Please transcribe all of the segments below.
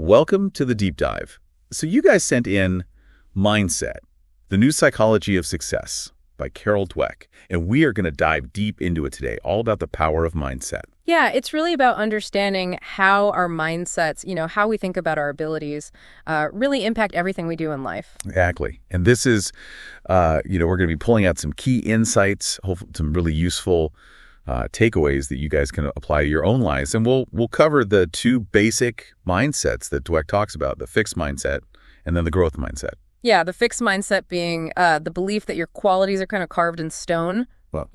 welcome to the deep dive. So you guys sent in Mindset, The New Psychology of Success by Dweck, and we are going to dive deep into it today, all about the power of mindset. Yeah, it's really about understanding how our mindsets, how we think about our abilities, really impact everything we do in life. Exactly. And this is, we're going to be pulling out some key insights, hopefully some really useful takeaways that you guys can apply to your own lives. And we'll cover the two basic mindsets that Dweck talks about, the fixed mindset and then the growth mindset. Yeah, the fixed mindset being the belief that your qualities are kind of carved in stone. Well,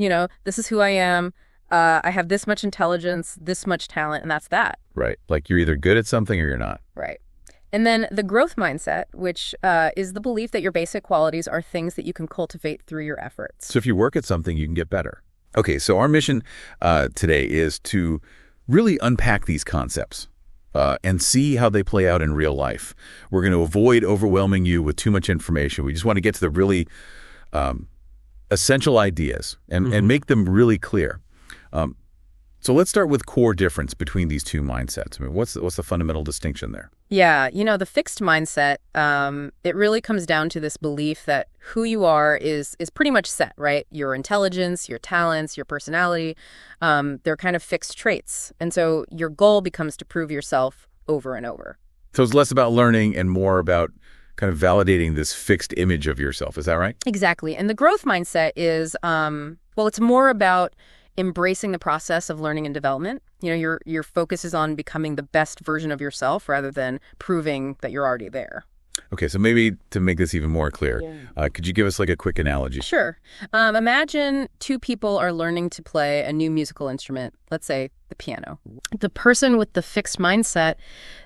This is who I am. I have this much intelligence, this much talent, and that's that. right. Like you're either good at something or you're not. Right. And then the growth mindset, which is the belief that your basic qualities are things that you can cultivate through your efforts. So if you work at something, you can get better. Okay, so our mission today is to really unpack these concepts and see how they play out in real life. We're going to avoid overwhelming you with too much information. We just want to get to the really essential ideas and make them really clear. So let's start with core difference between these two mindsets. I mean, what's the fundamental distinction there? Yeah, the fixed mindset, it really comes down to this belief that who you are is pretty much set, right? Your intelligence, your talents, your personality, they're kind of fixed traits. And so your goal becomes to prove yourself over and over. So it's less about learning and more about kind of validating this fixed image of yourself. Is that right? Exactly. And the growth mindset is, it's more about embracing the process of learning and development. Your focus is on becoming the best version of yourself rather than proving that you're already there. Okay, so maybe to make this even more clear, could you give us like a quick analogy? Sure. Imagine two people are learning to play a new musical instrument, let's say the piano. The person with the fixed mindset,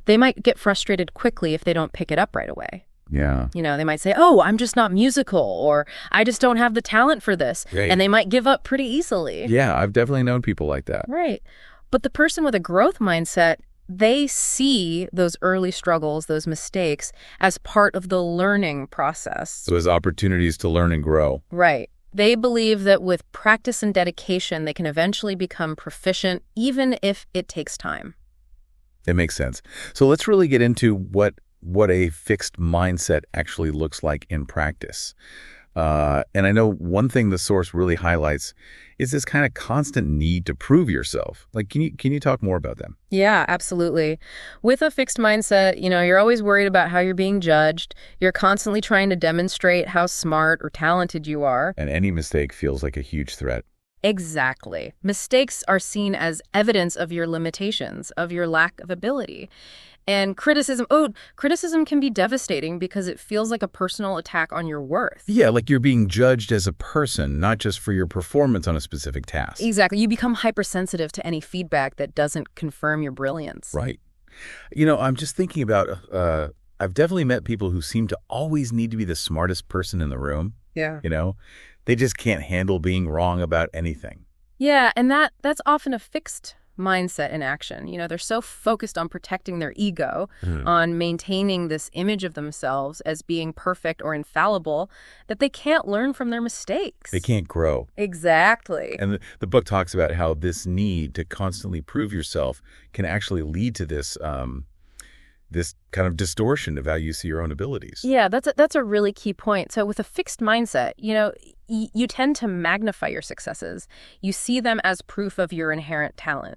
they might get frustrated quickly if they don't pick it up right away. Yeah. They might say, oh, I'm just not musical, or I just don't have the talent for this. Right. And they might give up pretty easily. Yeah, I've definitely known people like that. Right. But the person with a growth mindset, they see those early struggles, those mistakes, as part of the learning process. So as opportunities to learn and grow. Right. They believe that with practice and dedication, they can eventually become proficient, even if it takes time. It makes sense. So let's really get into what a fixed mindset actually looks like in practice. And I know one thing the source really highlights is this kind of constant need to prove yourself. Like, can you talk more about that? Yeah, absolutely. With a fixed mindset, you're always worried about how you're being judged. You're constantly trying to demonstrate how smart or talented you are. And any mistake feels like a huge threat. Exactly. Mistakes are seen as evidence of your limitations, of your lack of ability. And criticism can be devastating because it feels like a personal attack on your worth. Yeah, like you're being judged as a person, not just for your performance on a specific task. Exactly. You become hypersensitive to any feedback that doesn't confirm your brilliance. Right. I'm just thinking about, I've definitely met people who seem to always need to be the smartest person in the room. Yeah. They just can't handle being wrong about anything. Yeah, and that's often a fixed mindset in action. They're so focused on protecting their ego, on maintaining this image of themselves as being perfect or infallible, that they can't learn from their mistakes. They can't grow. Exactly. And the book talks about how this need to constantly prove yourself can actually lead to this this kind of distortion of how you see your own abilities. Yeah, that's a really key point. So with a fixed mindset, you tend to magnify your successes. You see them as proof of your inherent talent.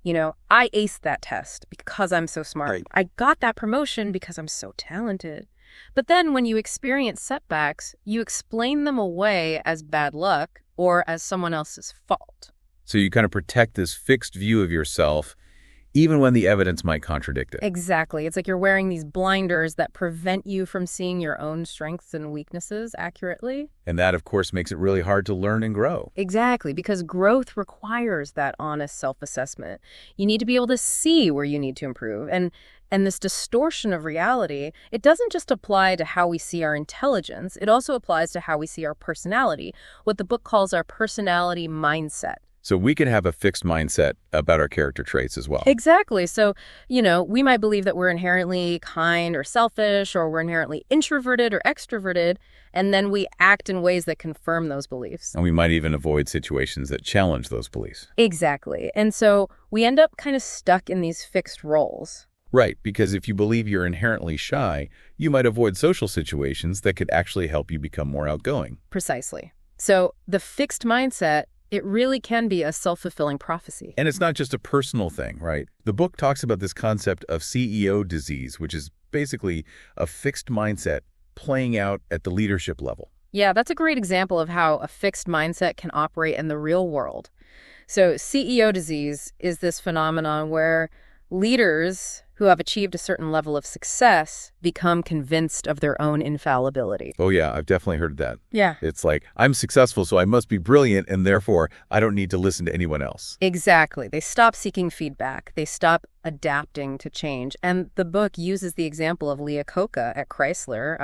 I aced that test because I'm so smart. Right. I got that promotion because I'm so talented. But then when you experience setbacks, you explain them away as bad luck or as someone else's fault. So you kind of protect this fixed view of yourself even when the evidence might contradict it. Exactly. It's like you're wearing these blinders that prevent you from seeing your own strengths and weaknesses accurately. And that, of course, makes it really hard to learn and grow. Exactly, because growth requires that honest self-assessment. You need to be able to see where you need to improve. And this distortion of reality, it doesn't just apply to how we see our intelligence. It also applies to how we see our personality, what the book calls our personality mindset. So we can have a fixed mindset about our character traits as well. Exactly. So, we might believe that we're inherently kind or selfish, or we're inherently introverted or extroverted, and then we act in ways that confirm those beliefs. And we might even avoid situations that challenge those beliefs. Exactly. And so we end up kind of stuck in these fixed roles. Right, because if you believe you're inherently shy, you might avoid social situations that could actually help you become more outgoing. Precisely. So the fixed mindset, it really can be a self-fulfilling prophecy. And it's not just a personal thing, right? The book talks about this concept of CEO disease, which is basically a fixed mindset playing out at the leadership level. Yeah, that's a great example of how a fixed mindset can operate in the real world. So CEO disease is this phenomenon where leaders who have achieved a certain level of success become convinced of their own infallibility. Oh yeah, I've definitely heard that. Yeah. It's like, I'm successful, so I must be brilliant, and therefore I don't need to listen to anyone else. Exactly. They stop seeking feedback. They stop adapting to change. And the book uses the example of Lee Iacocca at Chrysler,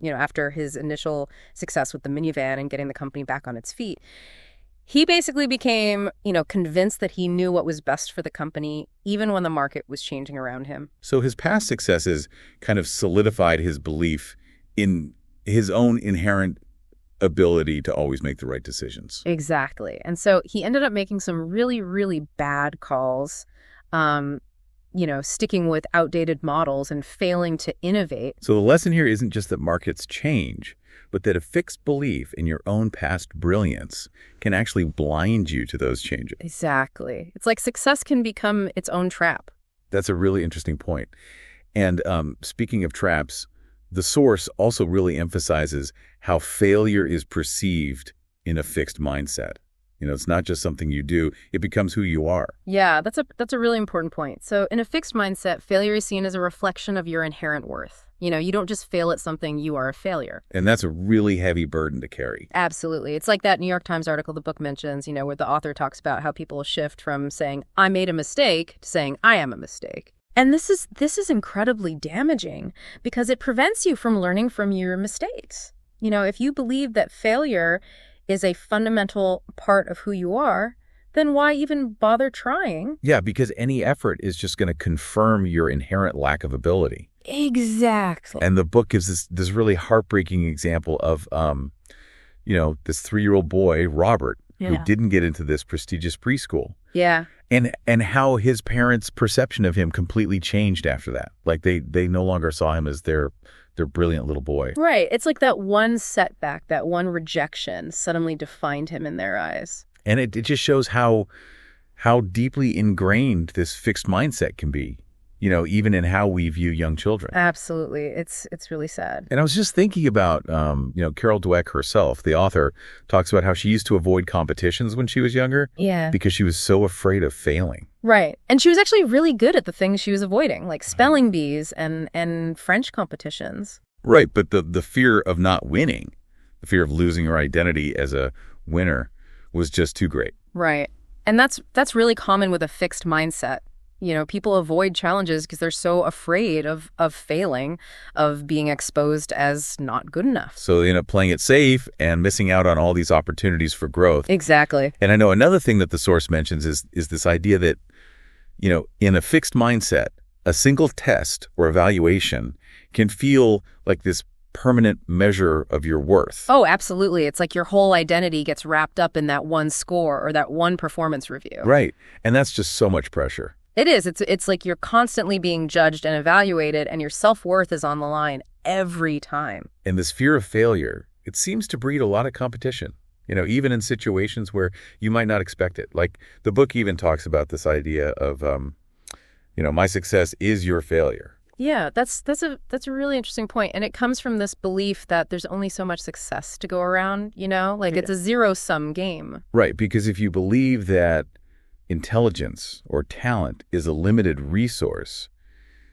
after his initial success with the minivan and getting the company back on its feet. He basically became, convinced that he knew what was best for the company, even when the market was changing around him. So his past successes kind of solidified his belief in his own inherent ability to always make the right decisions. Exactly. And so he ended up making some really, really bad calls, sticking with outdated models and failing to innovate. So the lesson here isn't just that markets change, but that a fixed belief in your own past brilliance can actually blind you to those changes. Exactly. It's like success can become its own trap. That's a really interesting point. And speaking of traps, the source also really emphasizes how failure is perceived in a fixed mindset. It's not just something you do, it becomes who you are. Yeah, that's a really important point. So in a fixed mindset, failure is seen as a reflection of your inherent worth. You don't just fail at something, you are a failure. And that's a really heavy burden to carry. Absolutely. It's like that New York Times article the book mentions, where the author talks about how people shift from saying, I made a mistake, to saying, I am a mistake. And this is incredibly damaging because it prevents you from learning from your mistakes. If you believe that failure is a fundamental part of who you are, then why even bother trying? Yeah, because any effort is just going to confirm your inherent lack of ability. Exactly. And the book gives this really heartbreaking example of, this 3-year-old boy, Robert, who didn't get into this prestigious preschool. Yeah. And how his parents' perception of him completely changed after that. Like they no longer saw him as their brilliant little boy. Right. It's like that one setback, that one rejection suddenly defined him in their eyes. And it just shows how deeply ingrained this fixed mindset can be, even in how we view young children. Absolutely. It's really sad. And I was just thinking about, Carol Dweck herself, the author, talks about how she used to avoid competitions when she was younger. Yeah. Because she was so afraid of failing. Right. And she was actually really good at the things she was avoiding, like spelling bees and French competitions. Right. But the fear of not winning, the fear of losing her identity as a winner was just too great. Right. And that's really common with a fixed mindset. People avoid challenges because they're so afraid of failing, of being exposed as not good enough. So they end up playing it safe and missing out on all these opportunities for growth. Exactly. And I know another thing that the source mentions is this idea that, in a fixed mindset, a single test or evaluation can feel like this permanent measure of your worth. Oh, absolutely. It's like your whole identity gets wrapped up in that one score or that one performance review. Right. And that's just so much pressure. It is. It's like you're constantly being judged and evaluated, and your self-worth is on the line every time. And this fear of failure, it seems to breed a lot of competition, even in situations where you might not expect it. Like the book even talks about this idea of, my success is your failure. Yeah, that's a really interesting point. And it comes from this belief that there's only so much success to go around, it's a zero-sum game. Right, because if you believe that intelligence or talent is a limited resource,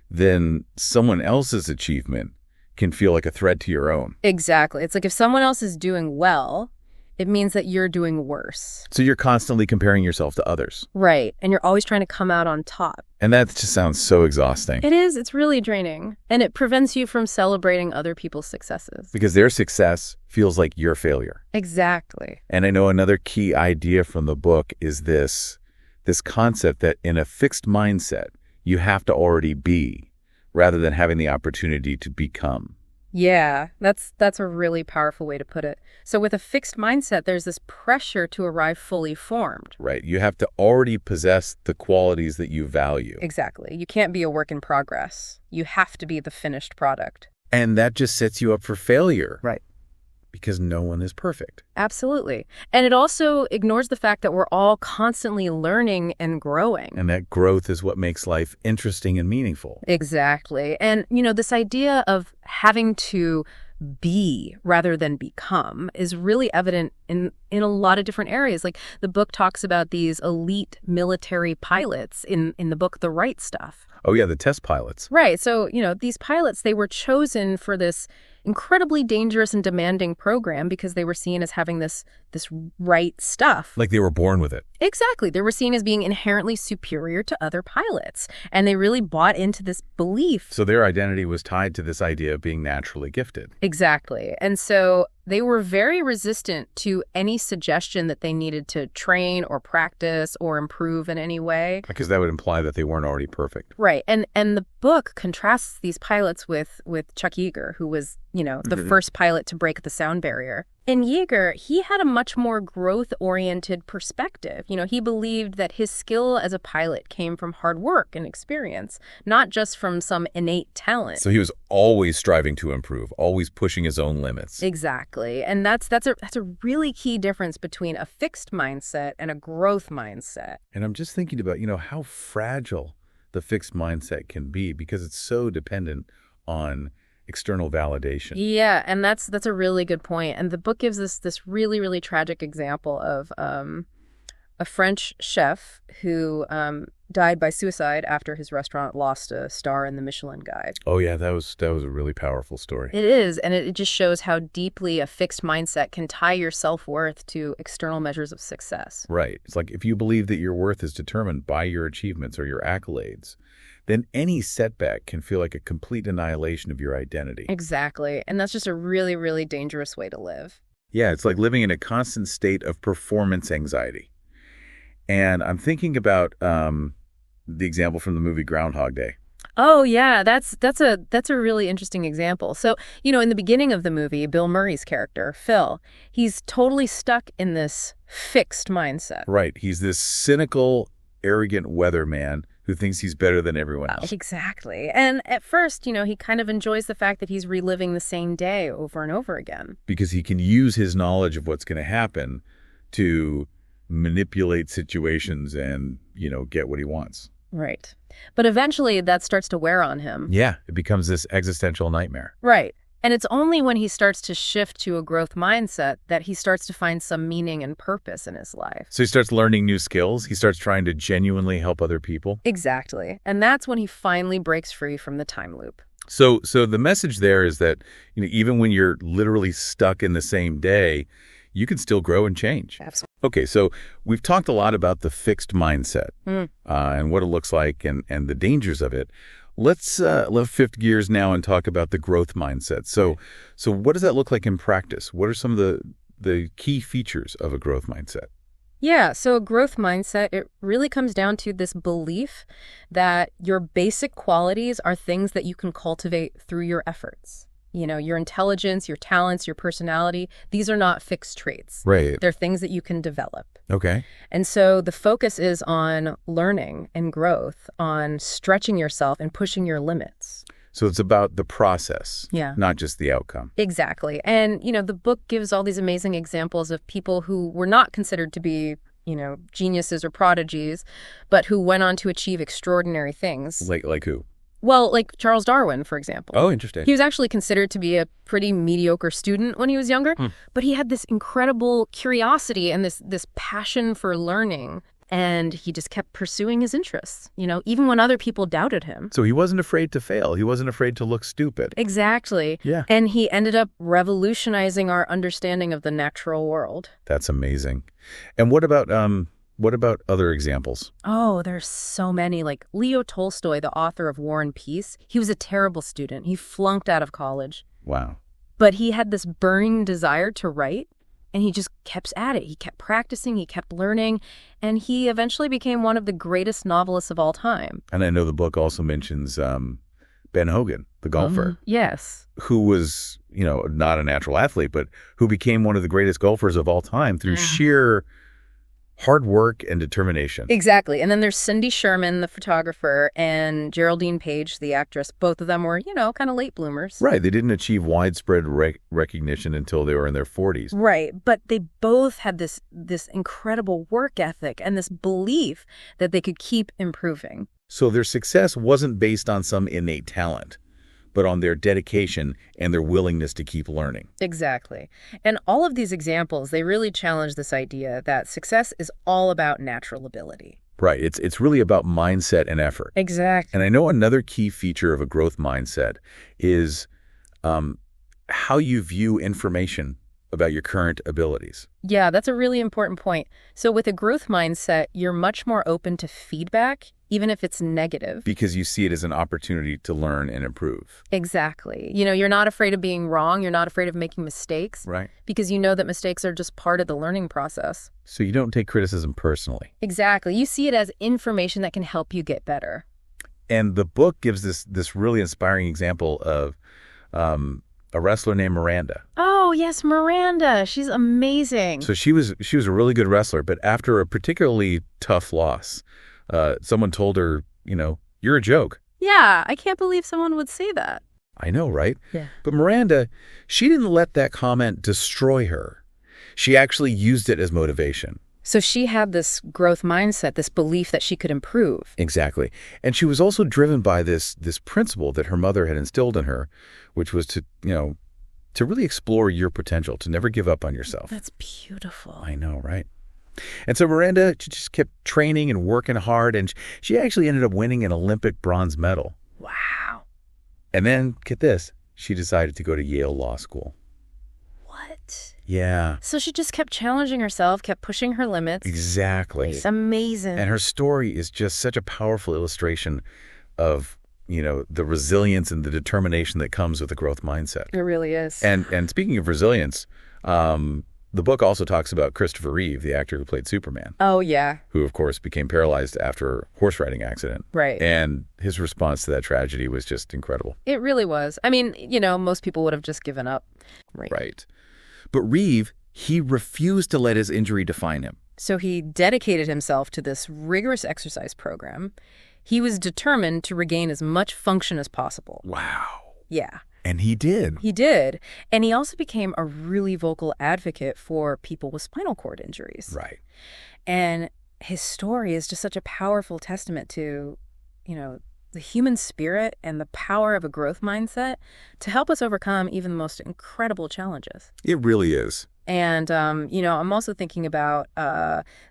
then someone else's achievement can feel like a threat to your own. Exactly. It's like if someone else is doing well, it means that you're doing worse. So you're constantly comparing yourself to others. Right. And you're always trying to come out on top. And that just sounds so exhausting. It is. It's really draining. And it prevents you from celebrating other people's successes. Because their success feels like your failure. Exactly. And I know another key idea from the book is this concept that in a fixed mindset, you have to already be, rather than having the opportunity to become. Yeah, that's a really powerful way to put it. So with a fixed mindset, there's this pressure to arrive fully formed. Right. You have to already possess the qualities that you value. Exactly. You can't be a work in progress. You have to be the finished product. And that just sets you up for failure. Right. Because no one is perfect. Absolutely. And it also ignores the fact that we're all constantly learning and growing. And that growth is what makes life interesting and meaningful. Exactly. And, this idea of having to be rather than become is really evident in a lot of different areas. Like the book talks about these elite military pilots in the book, The Right Stuff. Oh, yeah, the test pilots. Right. So, these pilots, they were chosen for this incredibly dangerous and demanding program because they were seen as having this right stuff. Like they were born with it. Exactly. They were seen as being inherently superior to other pilots. And they really bought into this belief. So their identity was tied to this idea of being naturally gifted. Exactly. And so they were very resistant to any suggestion that they needed to train or practice or improve in any way. Because that would imply that they weren't already perfect. Right. And the book contrasts these pilots with Chuck Yeager, who was, the first pilot to break the sound barrier. And Yeager, he had a much more growth-oriented perspective. He believed that his skill as a pilot came from hard work and experience, not just from some innate talent. So he was always striving to improve, always pushing his own limits. Exactly. And that's a really key difference between a fixed mindset and a growth mindset. And I'm just thinking about, how fragile the fixed mindset can be because it's so dependent on external validation. Yeah, and that's a really good point. And the book gives us this really, really tragic example of a French chef who died by suicide after his restaurant lost a star in the Michelin Guide. Oh, yeah, that was a really powerful story. It is, and it just shows how deeply a fixed mindset can tie your self-worth to external measures of success. Right. It's like if you believe that your worth is determined by your achievements or your accolades, then any setback can feel like a complete annihilation of your identity. Exactly. And that's just a really, really dangerous way to live. Yeah, it's like living in a constant state of performance anxiety. And I'm thinking about the example from the movie Groundhog Day. Oh, yeah, that's a really interesting example. So, in the beginning of the movie, Bill Murray's character, Phil, he's totally stuck in this fixed mindset. Right. He's this cynical, arrogant weatherman who thinks he's better than everyone else. Exactly. And at first, he kind of enjoys the fact that he's reliving the same day over and over again. Because he can use his knowledge of what's going to happen to manipulate situations and, get what he wants. Right. But eventually that starts to wear on him. Yeah, it becomes this existential nightmare. Right. And it's only when he starts to shift to a growth mindset that he starts to find some meaning and purpose in his life. So he starts learning new skills. He starts trying to genuinely help other people. Exactly. And that's when he finally breaks free from the time loop. So the message there is that, even when you're literally stuck in the same day, you can still grow and change. Absolutely. Okay, so we've talked a lot about the fixed mindset and what it looks like and the dangers of it. Let's shift gears now and talk about the growth mindset. So what does that look like in practice? What are some of the key features of a growth mindset? Yeah, so a growth mindset, it really comes down to this belief that your basic qualities are things that you can cultivate through your efforts. Your intelligence, your talents, your personality, these are not fixed traits. Right. They're things that you can develop. Okay. And so the focus is on learning and growth, on stretching yourself and pushing your limits. So it's about the process, yeah, not just the outcome. Exactly. And, the book gives all these amazing examples of people who were not considered to be, geniuses or prodigies, but who went on to achieve extraordinary things. Like who? Well, like Charles Darwin, for example. Oh, interesting. He was actually considered to be a pretty mediocre student when he was younger, but he had this incredible curiosity and this passion for learning, and he just kept pursuing his interests, even when other people doubted him. So he wasn't afraid to fail. He wasn't afraid to look stupid. Exactly. Yeah. And he ended up revolutionizing our understanding of the natural world. That's amazing. And what about other examples? Oh, there's so many. Like Leo Tolstoy, the author of War and Peace, he was a terrible student. He flunked out of college. Wow. But he had this burning desire to write, and he just kept at it. He kept practicing, he kept learning, and he eventually became one of the greatest novelists of all time. And I know the book also mentions Ben Hogan, the golfer, Yes. who was, not a natural athlete, but who became one of the greatest golfers of all time through sheer hard work and determination. Exactly. And then there's Cindy Sherman, the photographer, and Geraldine Page, the actress. Both of them were, kind of late bloomers. Right. They didn't achieve widespread recognition until they were in their 40s. Right. But they both had this incredible work ethic and this belief that they could keep improving. So their success wasn't based on some innate talent, but on their dedication and their willingness to keep learning. Exactly. And all of these examples, they really challenge this idea that success is all about natural ability. Right. It's really about mindset and effort. Exactly. And I know another key feature of a growth mindset is how you view information about your current abilities. Yeah, that's a really important point. So with a growth mindset, you're much more open to feedback, even if it's negative. Because you see it as an opportunity to learn and improve. Exactly. You're not afraid of being wrong. You're not afraid of making mistakes. Right. Because you know that mistakes are just part of the learning process. So you don't take criticism personally. Exactly. You see it as information that can help you get better. And the book gives this really inspiring example of a wrestler named Miranda. Oh, yes, Miranda. She's amazing. So she was a really good wrestler, but after a particularly tough loss, someone told her, you're a joke. Yeah, I can't believe someone would say that. I know, right? Yeah. But Miranda, she didn't let that comment destroy her. She actually used it as motivation. So she had this growth mindset, this belief that she could improve. Exactly. And she was also driven by this principle that her mother had instilled in her, which was to really explore your potential, to never give up on yourself. That's beautiful. I know, right? And so Miranda, she just kept training and working hard, and she actually ended up winning an Olympic bronze medal. Wow. And then, get this, she decided to go to Yale Law School. What? Yeah. So she just kept challenging herself, kept pushing her limits. Exactly. It's amazing. And her story is just such a powerful illustration of, the resilience and the determination that comes with a growth mindset. It really is. And speaking of resilience, the book also talks about Christopher Reeve, the actor who played Superman. Oh, yeah. Who, of course, became paralyzed after a horse riding accident. Right. And his response to that tragedy was just incredible. It really was. I mean, most people would have just given up. Right. But Reeve, he refused to let his injury define him. So he dedicated himself to this rigorous exercise program. He was determined to regain as much function as possible. Wow. Yeah. And he did. He did. And he also became a really vocal advocate for people with spinal cord injuries. Right. And his story is just such a powerful testament to, the human spirit and the power of a growth mindset to help us overcome even the most incredible challenges. It really is. And, I'm also thinking about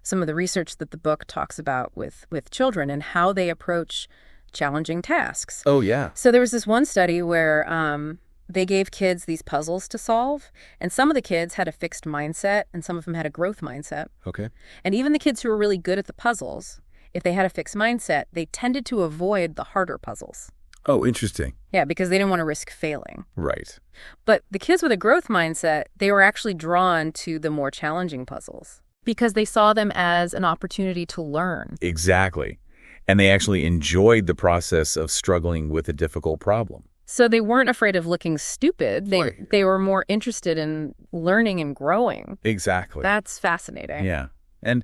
some of the research that the book talks about with children and how they approach challenging tasks. Oh, yeah. So there was this one study where they gave kids these puzzles to solve, and some of the kids had a fixed mindset and some of them had a growth mindset. Okay. And even the kids who were really good at the puzzles, if they had a fixed mindset, they tended to avoid the harder puzzles. Oh, interesting. Yeah, because they didn't want to risk failing. Right. But the kids with a growth mindset, they were actually drawn to the more challenging puzzles because they saw them as an opportunity to learn. Exactly. And they actually enjoyed the process of struggling with a difficult problem. So they weren't afraid of looking stupid. They were more interested in learning and growing. Exactly. That's fascinating. Yeah. And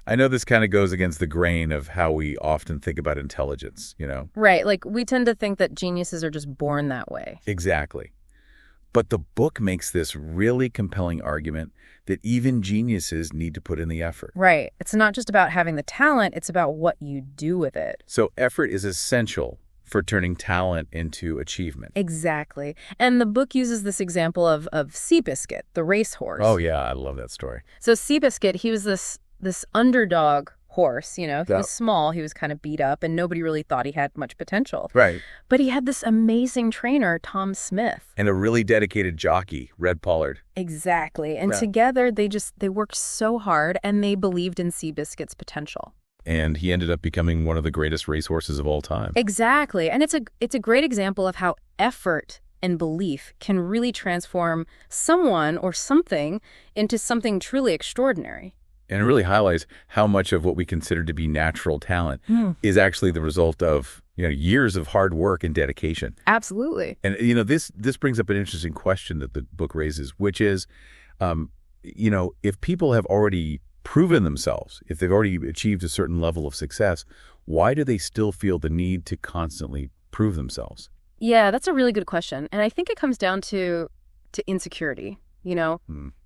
I know this kind of goes against the grain of how we often think about intelligence, Right. Like we tend to think that geniuses are just born that way. Exactly. But the book makes this really compelling argument that even geniuses need to put in the effort. Right. It's not just about having the talent, it's about what you do with it. So effort is essential for turning talent into achievement. Exactly. And the book uses this example of Seabiscuit, the racehorse. Oh, yeah. I love that story. So Seabiscuit, he was this underdog horse, he was small, he was kind of beat up, and nobody really thought he had much potential. Right. But he had this amazing trainer, Tom Smith. And a really dedicated jockey, Red Pollard. Exactly. And together they worked so hard, and they believed in Seabiscuit's potential. And he ended up becoming one of the greatest racehorses of all time. Exactly. And it's a great example of how effort and belief can really transform someone or something into something truly extraordinary. And it really highlights how much of what we consider to be natural talent is actually the result of, years of hard work and dedication. Absolutely. And, this brings up an interesting question that the book raises, which is, if people have already proven themselves, if they've already achieved a certain level of success, why do they still feel the need to constantly prove themselves? Yeah, that's a really good question. And I think it comes down to insecurity,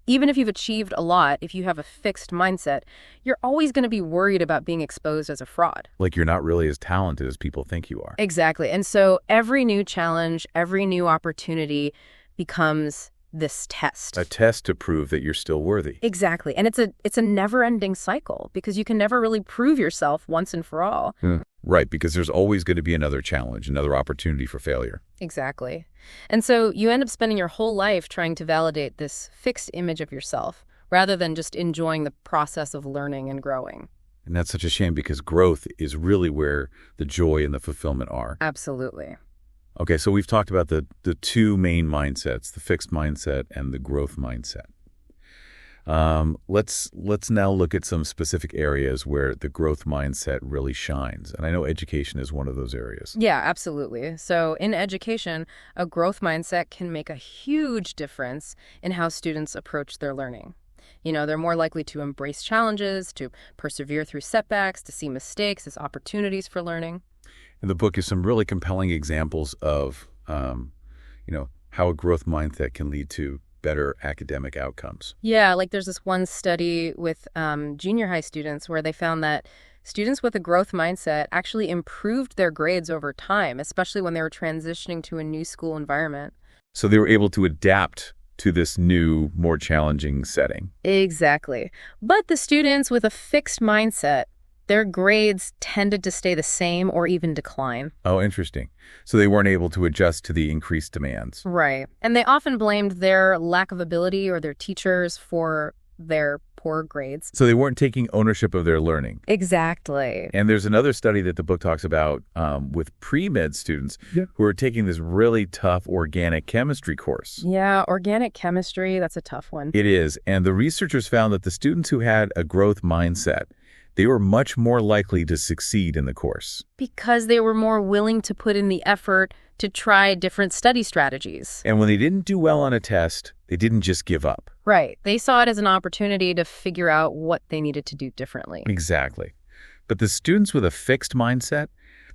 Even if you've achieved a lot, if you have a fixed mindset, you're always going to be worried about being exposed as a fraud. Like you're not really as talented as people think you are. Exactly. And so every new challenge, every new opportunity becomes this test. A test to prove that you're still worthy. Exactly. And it's a never-ending cycle because you can never really prove yourself once and for all. Right, because there's always going to be another challenge, another opportunity for failure. Exactly. And so you end up spending your whole life trying to validate this fixed image of yourself rather than just enjoying the process of learning and growing. And that's such a shame because growth is really where the joy and the fulfillment are. Absolutely. Okay, so we've talked about the two main mindsets, the fixed mindset and the growth mindset. Let's now look at some specific areas where the growth mindset really shines. And I know education is one of those areas. Yeah, absolutely. So in education, a growth mindset can make a huge difference in how students approach their learning. They're more likely to embrace challenges, to persevere through setbacks, to see mistakes as opportunities for learning. And the book is some really compelling examples of, how a growth mindset can lead to better academic outcomes. Yeah, like there's this one study with junior high students where they found that students with a growth mindset actually improved their grades over time, especially when they were transitioning to a new school environment. So they were able to adapt to this new, more challenging setting. Exactly. But the students with a fixed mindset, their grades tended to stay the same or even decline. Oh, interesting. So they weren't able to adjust to the increased demands. Right. And they often blamed their lack of ability or their teachers for their poor grades. So they weren't taking ownership of their learning. Exactly. And there's another study that the book talks about with pre-med students who are taking this really tough organic chemistry course. Yeah, organic chemistry, that's a tough one. It is. And the researchers found that the students who had a growth mindset, they were much more likely to succeed in the course. Because they were more willing to put in the effort to try different study strategies. And when they didn't do well on a test, they didn't just give up. Right. They saw it as an opportunity to figure out what they needed to do differently. Exactly. But the students with a fixed mindset,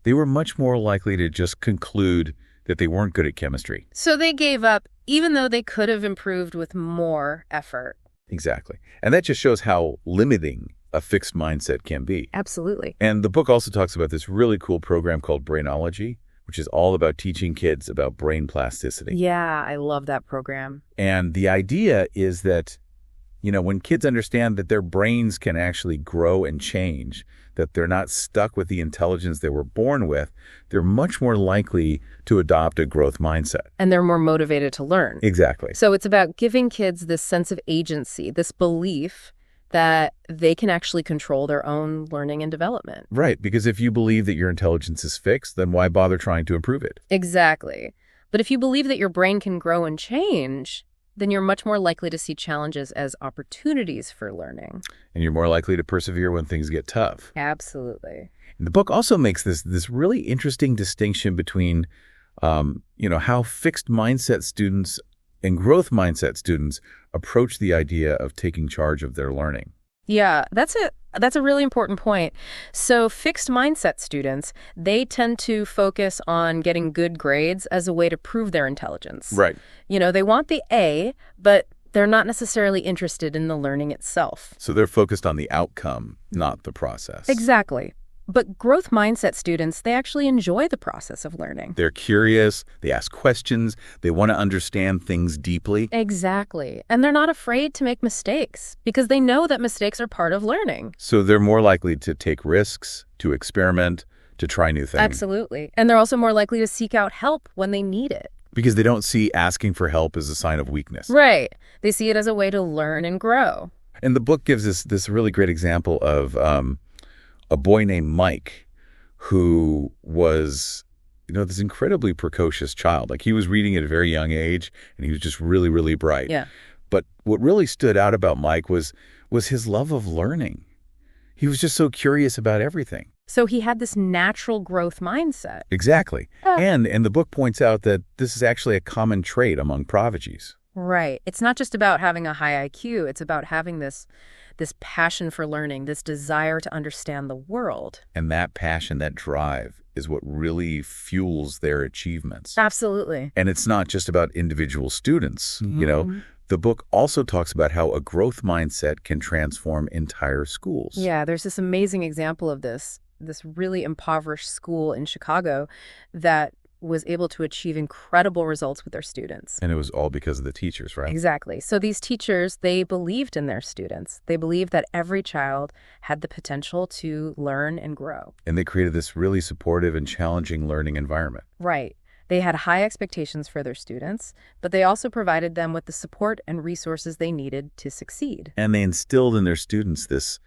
they were much more likely to just conclude that they weren't good at chemistry. So they gave up, even though they could have improved with more effort. Exactly. And that just shows how limiting a fixed mindset can be. Absolutely. And the book also talks about this really cool program called Brainology, which is all about teaching kids about brain plasticity. Yeah, I love that program. And the idea is that, when kids understand that their brains can actually grow and change, that they're not stuck with the intelligence they were born with, they're much more likely to adopt a growth mindset. And they're more motivated to learn. Exactly. So it's about giving kids this sense of agency, this belief that they can actually control their own learning and development. Right, because if you believe that your intelligence is fixed, then why bother trying to improve it? Exactly. But if you believe that your brain can grow and change, then you're much more likely to see challenges as opportunities for learning. And you're more likely to persevere when things get tough. Absolutely. And the book also makes this really interesting distinction between, how fixed mindset students and growth mindset students approach the idea of taking charge of their learning. Yeah, that's a really important point. So fixed mindset students, they tend to focus on getting good grades as a way to prove their intelligence. Right. They want the A, but they're not necessarily interested in the learning itself. So they're focused on the outcome, not the process. Exactly. But growth mindset students, they actually enjoy the process of learning. They're curious, they ask questions, they want to understand things deeply. Exactly. And they're not afraid to make mistakes because they know that mistakes are part of learning. So they're more likely to take risks, to experiment, to try new things. Absolutely. And they're also more likely to seek out help when they need it. Because they don't see asking for help as a sign of weakness. Right. They see it as a way to learn and grow. And the book gives us this really great example of a boy named Mike who was, this incredibly precocious child. Like he was reading at a very young age and he was just really, really bright. Yeah. But what really stood out about Mike was his love of learning. He was just so curious about everything. So he had this natural growth mindset. Exactly. Uh, And the book points out that this is actually a common trait among prodigies. Right. It's not just about having a high IQ. It's about having this passion for learning, this desire to understand the world. And that passion, that drive, is what really fuels their achievements. Absolutely. And it's not just about individual students. Mhm. The book also talks about how a growth mindset can transform entire schools. Yeah, there's this amazing example of this really impoverished school in Chicago that was able to achieve incredible results with their students. And it was all because of the teachers, right? Exactly. So these teachers, they believed in their students. They believed that every child had the potential to learn and grow. And they created this really supportive and challenging learning environment. Right. They had high expectations for their students, but they also provided them with the support and resources they needed to succeed. And they instilled in their students this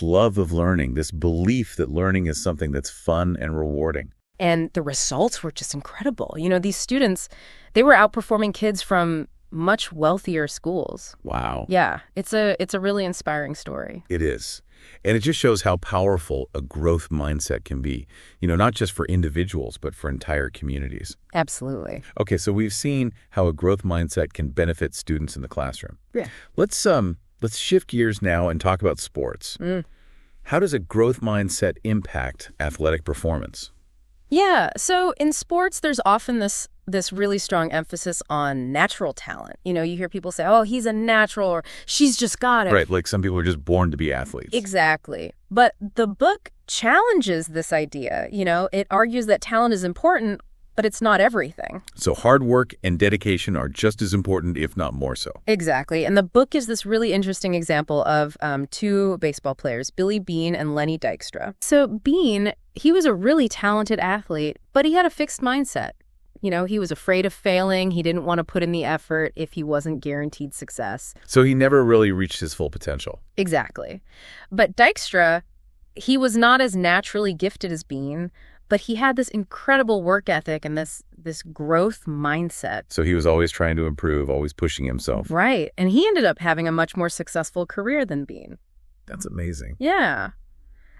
love of learning, this belief that learning is something that's fun and rewarding. And the results were just incredible. These students, they were outperforming kids from much wealthier schools. Wow. Yeah, it's a really inspiring story. It is. And it just shows how powerful a growth mindset can be, not just for individuals, but for entire communities. Absolutely. Okay, so we've seen how a growth mindset can benefit students in the classroom. Yeah. Let's shift gears now and talk about sports. How does a growth mindset impact athletic performance? Yeah, so in sports, there's often this really strong emphasis on natural talent. You hear people say, oh, he's a natural, or she's just got it. Right, like some people are just born to be athletes. Exactly. But the book challenges this idea. It argues that talent is important, but it's not everything. So hard work and dedication are just as important, if not more so. Exactly. And the book is this really interesting example of two baseball players, Billy Beane and Lenny Dykstra. So Beane, he was a really talented athlete, but he had a fixed mindset. He was afraid of failing. He didn't want to put in the effort if he wasn't guaranteed success. So he never really reached his full potential. Exactly. But Dykstra, he was not as naturally gifted as Beane, but he had this incredible work ethic and this growth mindset. So he was always trying to improve, always pushing himself. Right. And he ended up having a much more successful career than Beane. That's amazing. Yeah.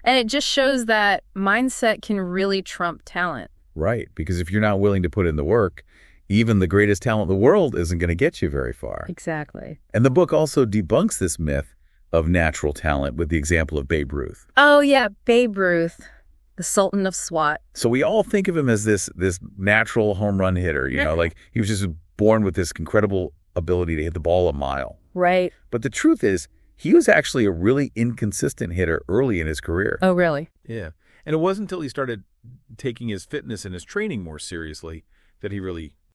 And it just shows that mindset can really trump talent. Right. Because if you're not willing to put in the work, even the greatest talent in the world isn't going to get you very far. Exactly. And the book also debunks this myth of natural talent with the example of Babe Ruth. Oh, yeah. Babe Ruth. The Sultan of SWAT. So we all think of him as this natural home run hitter, like he was just born with this incredible ability to hit the ball a mile. Right. But the truth is, he was actually a really inconsistent hitter early in his career. Oh, really? Yeah. And it wasn't until he started taking his fitness and his training more seriously that he really